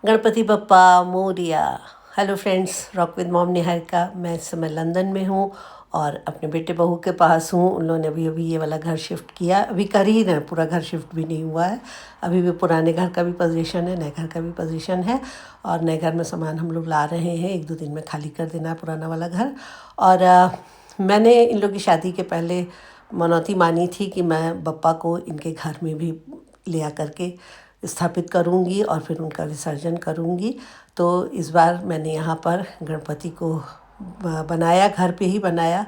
Ganpati Bappa Morya. Hello friends, rock with mom Niharika. मैं इस समय लंदन में हूँ और अपने बेटे बहू के पास हूँ। उन लोगों ने अभी ये वाला घर शिफ्ट किया, अभी कर ही रहे हैं, पूरा घर शिफ्ट भी नहीं हुआ है। अभी भी पुराने घर का भी पोजीशन है, नए घर का भी पोजीशन है और नए घर में सामान हम लोग ला रहे हैं। 1-2 दिन में खाली कर देना है पुराना वाला घर। और मैंने इन लोग की शादी के पहले मनौती मानी थी कि मैं बप्पा को इनके घर में भी ले आ करके स्थापित करूंगी और फिर उनका विसर्जन करूंगी। तो इस बार मैंने यहाँ पर गणपति को बनाया, घर पे ही बनाया।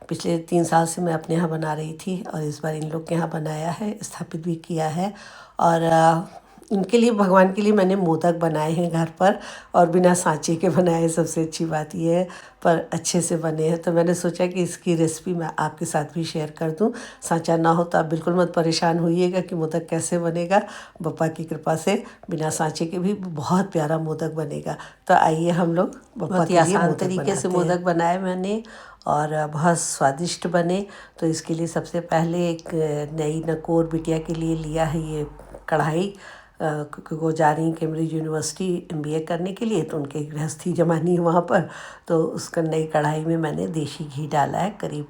पिछले 3 साल से मैं अपने यहाँ बना रही थी और इस बार इन लोग के यहाँ बनाया है, स्थापित भी किया है। और इनके लिए, भगवान के लिए मैंने मोदक बनाए हैं घर पर और बिना सांचे के बनाए। सबसे अच्छी बात ये है, पर अच्छे से बने हैं। तो मैंने सोचा कि इसकी रेसिपी मैं आपके साथ भी शेयर कर दूं। सांचा ना हो तो आप बिल्कुल मत परेशान होइएगा कि मोदक कैसे बनेगा। बप्पा की कृपा से बिना सांचे के भी बहुत प्यारा मोदक बनेगा। तो आइए हम लोग बप्पा के लिए मोदक तरीके से मोदक बनाए मैंने और बहुत स्वादिष्ट बने। तो इसके लिए सबसे पहले एक नई नकोर बिटिया के लिए लिया है ये कढ़ाई, क्योंकि वो जा रही कैम्ब्रिज यूनिवर्सिटी MBA करने के लिए, तो उनके गृहस्थी जमानी है वहाँ पर। तो उसका नई कढ़ाई में मैंने देसी घी डाला है, करीब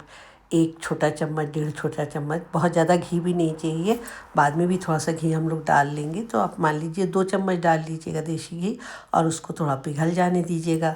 1 छोटा चम्मच, 1.5 छोटा चम्मच। बहुत ज़्यादा घी भी नहीं चाहिए, बाद में भी थोड़ा सा घी हम लोग डाल लेंगे। तो आप मान लीजिए 2 चम्मच डाल लीजिएगा देसी घी और उसको थोड़ा पिघल जाने दीजिएगा।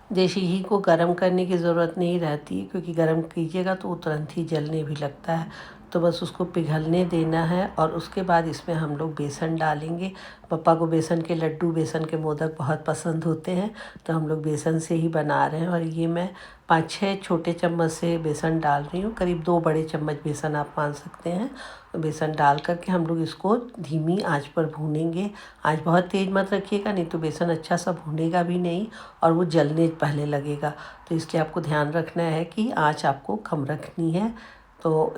देसी घी को गर्म करने की ज़रूरत नहीं रहती, क्योंकि गर्म कीजिएगा तो वो तुरंत ही जलने भी लगता है। तो बस उसको पिघलने देना है और उसके बाद इसमें हम लोग बेसन डालेंगे। पापा को बेसन के लड्डू, बेसन के मोदक बहुत पसंद होते हैं, तो हम लोग बेसन से ही बना रहे हैं। और ये मैं 5-6 छोटे चम्मच से बेसन डाल रही हूँ, करीब 2 बड़े चम्मच बेसन आप मान सकते हैं। बेसन डाल करके हम लोग इसको धीमी आंच पर भूनेंगे। आंच बहुत तेज़ मत रखिएगा, नहीं तो बेसन अच्छा सा भुनेगा भी नहीं और वो जलने पहले लगेगा। तो इसलिए आपको ध्यान रखना है कि आंच आपको कम रखनी है। तो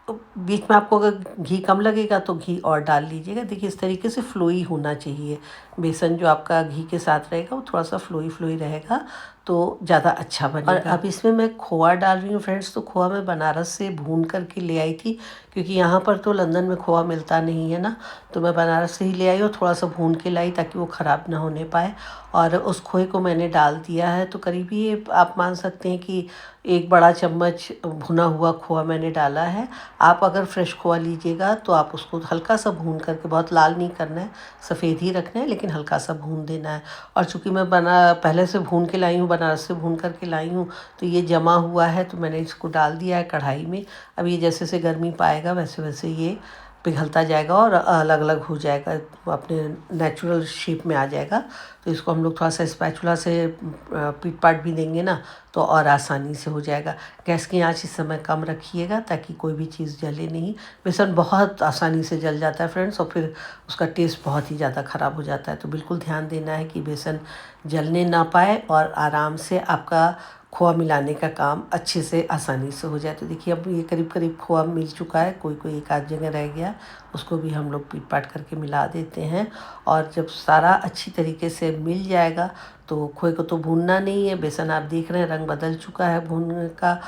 बीच में आपको अगर घी कम लगेगा तो घी और डाल लीजिएगा। देखिए इस तरीके से फ्लोई होना चाहिए। बेसन जो आपका घी के साथ रहेगा वो थोड़ा सा फ्लोई रहेगा तो ज़्यादा अच्छा बनेगा। और अब इसमें मैं खोआ डाल रही हूँ फ्रेंड्स। तो खोआ मैं बनारस से भून करके ले आई थी, क्योंकि यहाँ पर तो लंदन में खोआ मिलता नहीं है ना। तो मैं बनारस से ही ले आई और थोड़ा सा भून के लाई ताकि वो ख़राब ना होने पाए। और उस खोए को मैंने डाल दिया है। तो करीब ये आप मान सकते हैं कि 1 बड़ा चम्मच भुना हुआ खोआ मैंने डाला है। आप अगर फ्रेश खोआ लीजिएगा तो आप उसको हल्का सा भून करके, बहुत लाल नहीं करना है, सफ़ेद ही रखना है, लेकिन हल्का सा भून देना है। और चूँकि मैं पहले से भून के लाई हूँ, बनारस से भून करके लाई हूँ, तो ये जमा हुआ है। तो मैंने इसको डाल दिया है कढ़ाई में। अब ये जैसे जैसे गर्मी पाएगा वैसे वैसे ये पिघलता जाएगा और अलग अलग हो जाएगा, अपने नेचुरल शेप में आ जाएगा। तो इसको हम लोग थोड़ा सा स्पैचुला से पीट पाट भी देंगे ना, तो और आसानी से हो जाएगा। गैस की आंच इस समय कम रखिएगा ताकि कोई भी चीज़ जले नहीं। बेसन बहुत आसानी से जल जाता है फ्रेंड्स, और फिर उसका टेस्ट बहुत ही ज़्यादा ख़राब हो जाता है। तो बिल्कुल ध्यान देना है कि बेसन जलने ना पाए और आराम से आपका खोआ मिलाने का काम अच्छे से आसानी से हो जाए। तो देखिए अब ये करीब करीब खोआ मिल चुका है, कोई कोई एक आध जगह रह गया, उसको भी हम लोग पीट पाट करके मिला देते हैं। और जब सारा अच्छी तरीके से मिल जाएगा तो खोए को तो भूनना नहीं है। बेसन आप देख रहे हैं रंग बदल चुका है भूनने का,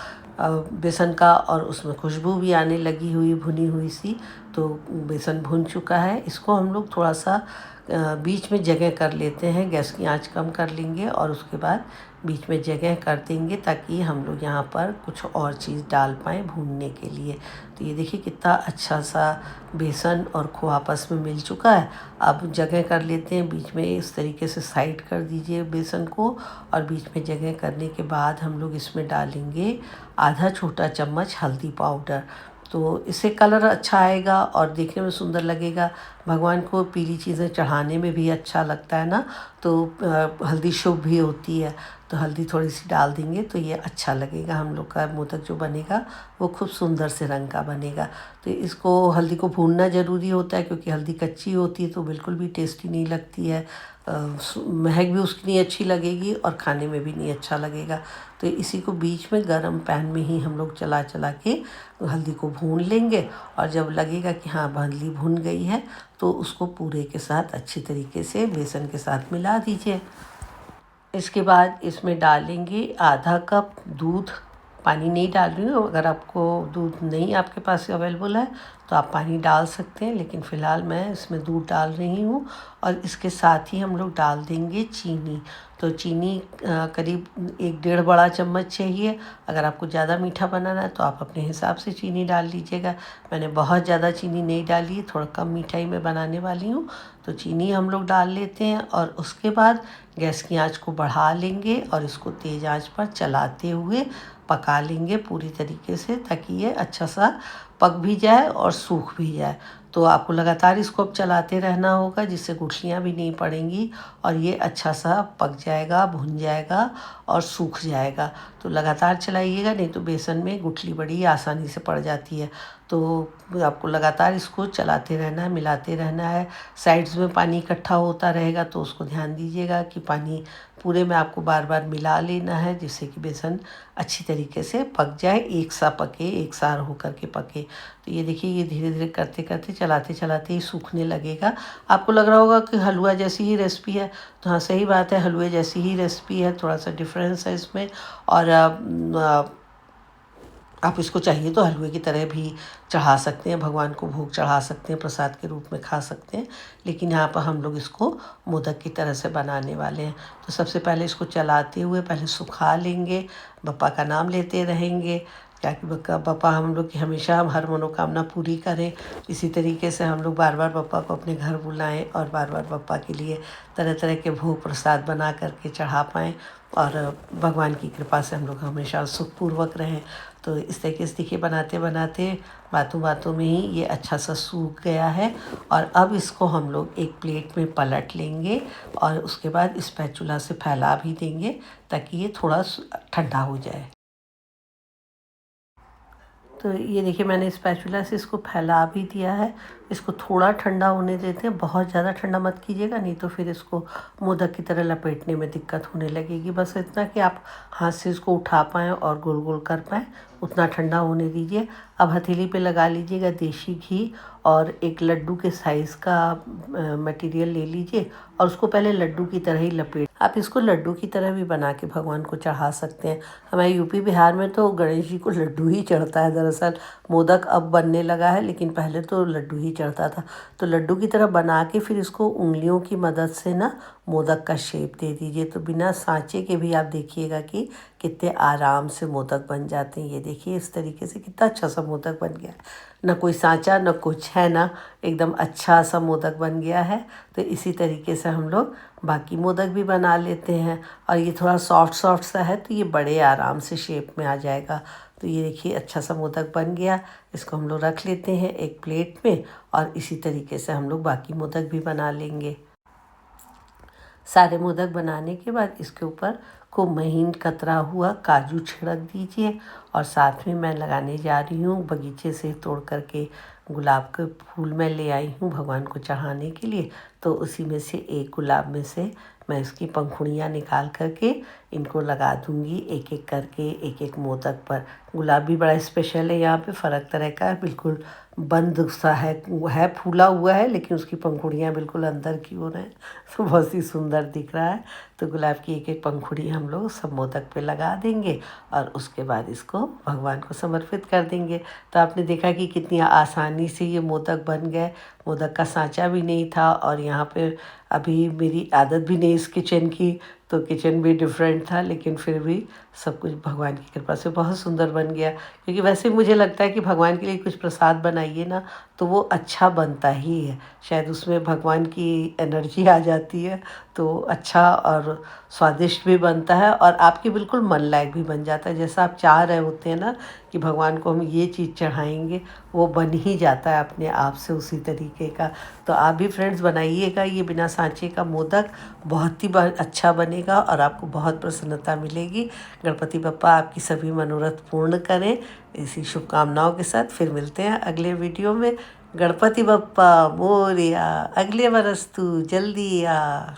बेसन का, और उसमें खुशबू भी आने लगी हुई भुनी हुई सी। तो बेसन भुन चुका है। इसको हम लोग थोड़ा सा बीच में जगह कर लेते हैं, गैस की आंच कम कर लेंगे और उसके बाद बीच में जगह कर देंगे ताकि हम लोग यहाँ पर कुछ और चीज़ डाल पाएँ भूनने के लिए। तो ये देखिए कितना अच्छा सा बेसन और खोआ आपस में मिल चुका है। अब जगह कर लेते हैं बीच में, इस तरीके से साइड कर दीजिए बेसन को। और बीच में जगह करने के बाद हम लोग इसमें डालेंगे आधा छोटा चम्मच हल्दी पाउडर। तो इससे कलर अच्छा आएगा और देखने में सुंदर लगेगा। भगवान को पीली चीज़ें चढ़ाने में भी अच्छा लगता है ना, तो हल्दी शुभ भी होती है। तो हल्दी थोड़ी सी डाल देंगे तो ये अच्छा लगेगा। हम लोग का मोदक जो बनेगा वो खूब सुंदर से रंग का बनेगा। तो इसको, हल्दी को भूनना ज़रूरी होता है, क्योंकि हल्दी कच्ची होती है तो बिल्कुल भी टेस्टी नहीं लगती है। महक भी उसकी नहीं अच्छी लगेगी और खाने में भी नहीं अच्छा लगेगा। तो इसी को बीच में गरम पैन में ही हम लोग चला चला के हल्दी को भून लेंगे। और जब लगेगा कि हाँ हल्दी भुन गई है तो उसको पूरे के साथ अच्छी तरीके से बेसन के साथ मिला दीजिए। इसके बाद इसमें डालेंगे आधा कप दूध। पानी नहीं डाल रही हूँ। अगर आपको दूध नहीं आपके पास अवेलेबल है तो आप पानी डाल सकते हैं, लेकिन फ़िलहाल मैं इसमें दूध डाल रही हूँ। और इसके साथ ही हम लोग डाल देंगे चीनी। तो चीनी करीब 1 डेढ़ बड़ा चम्मच चाहिए। अगर आपको ज़्यादा मीठा बनाना है तो आप अपने हिसाब से चीनी डाल लीजिएगा। मैंने बहुत ज़्यादा चीनी नहीं डाली है, थोड़ा कम मीठाई में बनाने वाली हूँ। तो चीनी हम लोग डाल लेते हैं और उसके बाद गैस की आंच को बढ़ा लेंगे और इसको तेज़ आंच पर चलाते हुए पका लेंगे पूरी तरीके से, ताकि ये अच्छा सा पक भी जाए और सूख भी जाए। तो आपको लगातार इसको अब चलाते रहना होगा, जिससे गुठलियाँ भी नहीं पड़ेंगी और ये अच्छा सा पक जाएगा, भुन जाएगा और सूख जाएगा। तो लगातार चलाइएगा, नहीं तो बेसन में गुठली बड़ी आसानी से पड़ जाती है। तो आपको लगातार इसको चलाते रहना है, मिलाते रहना है। साइड्स में पानी इकट्ठा होता रहेगा तो उसको ध्यान दीजिएगा कि पानी पूरे में आपको बार बार मिला लेना है, जिससे कि बेसन अच्छी तरीके से पक जाए, एक सा पके, एक सार होकर के पके। तो ये देखिए, ये धीरे धीरे करते करते चलाते चलाते ही सूखने लगेगा। आपको लग रहा होगा कि हलवा जैसी ही रेसिपी है, तो हाँ सही बात है, हलवे जैसी ही रेसिपी है, थोड़ा सा डिफरेंस है इसमें। और आप इसको चाहिए तो हलवे की तरह भी चढ़ा सकते हैं, भगवान को भोग चढ़ा सकते हैं, प्रसाद के रूप में खा सकते हैं। लेकिन यहाँ पर हम लोग इसको मोदक की तरह से बनाने वाले हैं। तो सबसे पहले इसको चलाते हुए पहले सुखा लेंगे, बप्पा का नाम लेते रहेंगे, क्या कि बप्पा हम लोग की हमेशा हम हर मनोकामना पूरी करें। इसी तरीके से हम लोग बार बार बप्पा को अपने घर बुलाएं और बार बार बप्पा के लिए तरह तरह के भोग प्रसाद बना करके चढ़ा पाएँ और भगवान की कृपा से हम लोग हमेशा सुखपूर्वक रहें। तो इस तरीके से देखिए, बनाते बनाते बातों बातों में ही ये अच्छा सा सूख गया है। और अब इसको हम लोग एक प्लेट में पलट लेंगे और उसके बाद स्पैचुला से फैला भी देंगे, ताकि ये थोड़ा ठंडा हो जाए। तो ये देखिए, मैंने स्पैचुला से इसको फैला भी दिया है। इसको थोड़ा ठंडा होने देते हैं, बहुत ज़्यादा ठंडा मत कीजिएगा, नहीं तो फिर इसको मोदक की तरह लपेटने में दिक्कत होने लगेगी। बस इतना कि आप हाथ से इसको उठा पाएँ और गोल गोल कर पाएँ, उतना ठंडा होने दीजिए। अब हथेली पे लगा लीजिएगा देसी घी और एक लड्डू के साइज़ का मटेरियल ले लीजिए और उसको पहले लड्डू की तरह ही लपेट। आप इसको लड्डू की तरह भी बना के भगवान को चढ़ा सकते हैं। हमारे यूपी बिहार में तो गणेश जी को लड्डू ही चढ़ता है। दरअसल मोदक अब बनने लगा है, लेकिन पहले तो लड्डू ही चढ़ता था। तो लड्डू की तरह बना के फिर इसको उंगलियों की मदद से ना मोदक का शेप दे दीजिए। तो बिना सांचे के भी आप देखिएगा कि कितने आराम से मोदक बन जाते हैं। ये देखिए, इस तरीके से कितना अच्छा सा मोदक बन गया, ना कोई सांचा ना कुछ है, ना एकदम अच्छा सा मोदक बन गया है। तो इसी तरीके से हम लोग बाकी मोदक भी बना लेते हैं। और ये थोड़ा सॉफ्ट सॉफ्ट सा है, तो ये बड़े आराम से शेप में आ जाएगा। तो ये देखिए, अच्छा सा मोदक बन गया। इसको हम लोग रख लेते हैं एक प्लेट में और इसी तरीके से हम लोग बाकी मोदक भी बना लेंगे। सारे मोदक बनाने के बाद इसके ऊपर खूब महीन कतरा हुआ काजू छिड़क दीजिए। और साथ में मैं लगाने जा रही हूँ, बगीचे से तोड़ करके गुलाब के फूल मैं ले आई हूँ भगवान को चढ़ाने के लिए। तो उसी में से एक गुलाब में से मैं इसकी पंखुड़ियाँ निकाल करके इनको लगा दूँगी, एक एक करके एक एक मोदक पर। गुलाब भी बड़ा स्पेशल है, यहाँ पे फ़र्क तरह का है, बिल्कुल बंद सा है, फूला हुआ है, लेकिन उसकी पंखुड़ियाँ बिल्कुल अंदर की ओर हैं। तो बहुत ही सुंदर दिख रहा है। तो गुलाब की एक एक पंखुड़ी हम लोग सब मोदक पे लगा देंगे और उसके बाद इसको भगवान को समर्पित कर देंगे। तो आपने देखा कि कितनी आसानी से ये मोदक बन गए। मोदक का सांचा भी नहीं था और यहाँ पे अभी मेरी आदत भी नहीं इस किचन की, तो किचन भी डिफरेंट था, लेकिन फिर भी सब कुछ भगवान की कृपा से बहुत सुंदर बन गया। क्योंकि वैसे मुझे लगता है कि भगवान के लिए कुछ प्रसाद बनाइए ना, तो वो अच्छा बनता ही है। शायद उसमें भगवान की एनर्जी आ जाती है, तो अच्छा और स्वादिष्ट भी बनता है और आपके बिल्कुल मन लायक भी बन जाता है। जैसा आप चाह रहे होते हैं ना कि भगवान को हम ये चीज़ चढ़ाएंगे, वो बन ही जाता है अपने आप से उसी तरीके का। तो आप भी फ्रेंड्स बनाइएगा ये बिना सांचे का मोदक, बहुत ही अच्छा बनेगा और आपको बहुत प्रसन्नता मिलेगी। गणपति बप्पा आपकी सभी मनोरथ पूर्ण करें, इसी शुभकामनाओं के साथ फिर मिलते हैं अगले वीडियो में। गणपति बप्पा मोरया, अगले बरस तू जल्दी आ।